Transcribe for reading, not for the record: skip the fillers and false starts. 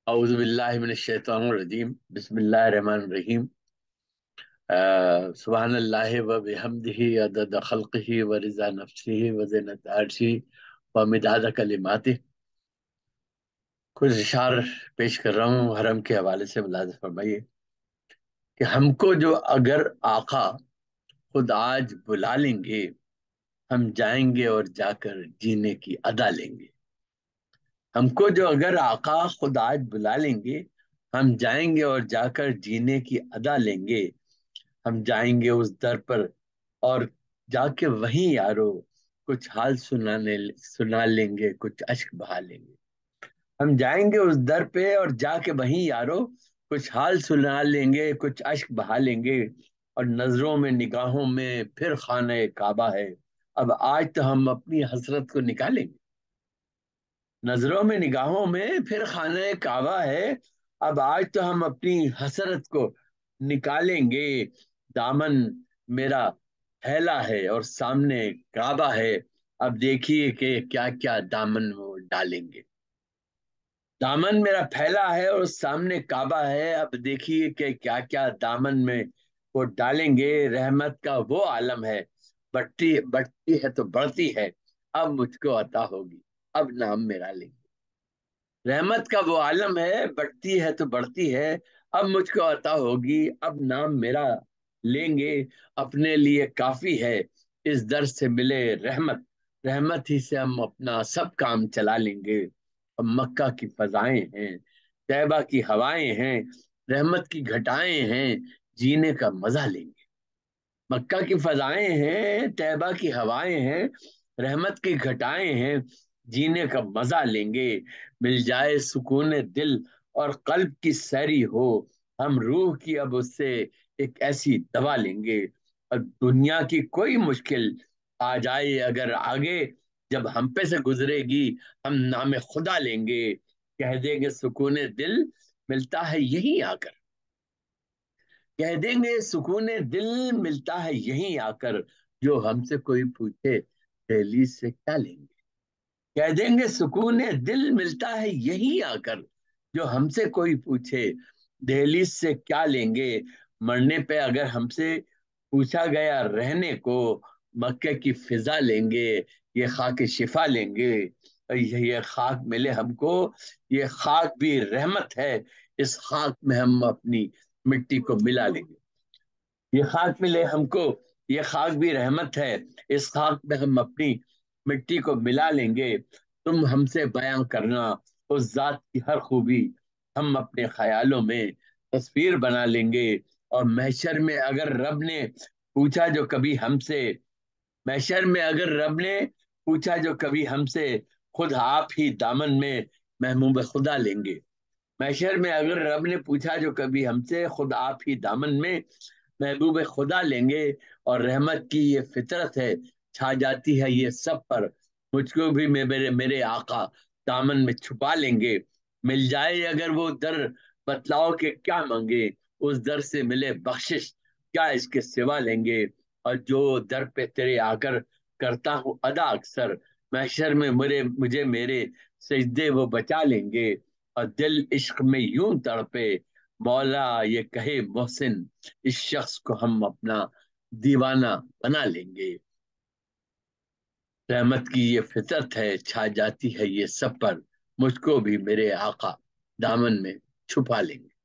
اعوذ باللہ من الشیطان الرجیم، بسم اللہ الرحمن الرحیم۔ سبحان اللہ و بحمدہ عدد خلقہ و رضا نفسہ و زینت عرشہ و مداد کلماتہ۔ کچھ اشعار پیش کر رہا ہوں حرم کے حوالے سے، ملاحظہ فرمائیے کہ ہم کو جو اگر آقا خود آج بلا لیں گے، ہم جائیں گے اور جا کر جینے کی ادا لیں گے۔ ہم کو جو اگر آقا خود آج بلا لیں گے، ہم جائیں گے اور جا کر جینے کی ادا لیں گے۔ ہم جائیں گے اس در پر اور جا کے وہیں یارو کچھ حال سنا لیں گے، کچھ اشک بہا لیں گے۔ ہم جائیں گے اس در پہ اور جا کے وہیں یارو کچھ حال سنا لیں گے، کچھ اشک بہا لیں گے۔ اور نظروں میں نگاہوں میں پھر خانہ کعبہ ہے، اب آج تو ہم اپنی حسرت کو نکالیں گے۔ نظروں میں نگاہوں میں پھر خانہ کعبہ ہے، اب آج تو ہم اپنی حسرت کو نکالیں گے۔ دامن میرا پھیلا ہے اور سامنے کعبہ ہے، اب دیکھیے کہ کیا کیا دامن وہ ڈالیں گے۔ دامن میرا پھیلا ہے اور سامنے کعبہ ہے، اب دیکھیے کہ کیا کیا دامن میں وہ ڈالیں گے۔ رحمت کا وہ عالم ہے، بڑھتی ہے تو بڑھتی ہے، اب مجھ کو عطا ہوگی، اب نام میرا لیں گے۔ رحمت کا وہ عالم ہے، بڑھتی ہے تو بڑھتی ہے، اب مجھ کو عطا ہوگی، اب نام میرا لیں گے۔ اپنے لیے کافی ہے اس در سے ملے رحمت، رحمت ہی سے ہم اپنا سب کام چلا لیں گے۔ اب مکہ کی فضائیں ہیں، طیبہ کی ہوائیں ہیں، رحمت کی گھٹائیں ہیں، جینے کا مزہ لیں گے۔ مکہ کی فضائیں ہیں، طیبہ کی ہوائیں ہیں، رحمت کی گھٹائیں ہیں، جینے کا مزہ لیں گے۔ مل جائے سکون دل اور قلب کی سیری ہو، ہم روح کی اب اس سے ایک ایسی دوا لیں گے۔ اور دنیا کی کوئی مشکل آ جائے اگر آگے، جب ہم پہ سے گزرے گی ہم نام خدا لیں گے۔ کہہ دیں گے سکون دل ملتا ہے یہیں آ کر، کہہ دیں گے سکون دل ملتا ہے یہیں آ کر، جو ہم سے کوئی پوچھے دہلیز سے کیا لیں گے۔ کہہ دیں گے سکون دل ملتا ہے یہیں آ کر، جو ہم سے کوئی پوچھے دہلیز سے کیا لیں گے۔ مرنے پہ اگر ہم سے پوچھا گیا رہنے کو، مکے کی فضا لیں گے، یہ خاک شفا لیں گے۔ یہ خاک ملے ہم کو، یہ خاک بھی رحمت ہے، اس خاک میں ہم اپنی مٹی کو ملا لیں گے۔ یہ خاک ملے ہم کو، یہ خاک بھی رحمت ہے، اس خاک میں ہم اپنی مٹی کو ملا لیں گے۔ تم ہم سے بیاں کرنا اس ذات کی ہر خوبی، ہم اپنے خیالوں میں تصویر بنا لیں گے۔ اور محشر میں اگر رب نے پوچھا جو کبھی ہم سے، محشر میں اگر رب نے پوچھا جو کبھی ہم سے، خود آپ ہی دامن میں محبوب خدا لیں گے۔ محشر میں اگر رب نے پوچھا جو کبھی ہم سے، خود آپ ہی دامن میں محبوب خدا لیں گے۔ اور رحمت کی یہ فطرت ہے، چھا جاتی ہے یہ سب پر، مجھ کو بھی میرے آقا دامن میں چھپا لیں گے۔ مل جائے اگر وہ در، بتلاؤ کہ کیا مانگے، اس در سے ملے بخشش، کیا اس کے سوا لیں گے۔ اور جو در پہ تیرے آ کر کرتا ہوں ادا اکثر، محشر میں مجھے میرے سجدے وہ بچا لیں گے۔ اور دل عشق میں یوں تڑپے، مولا یہ کہے محسن، اس شخص کو ہم اپنا دیوانہ بنا لیں گے۔ رحمت کی یہ فطرت ہے، چھا جاتی ہے یہ سب پر، مجھ کو بھی میرے آقا دامن میں چھپا لیں گے۔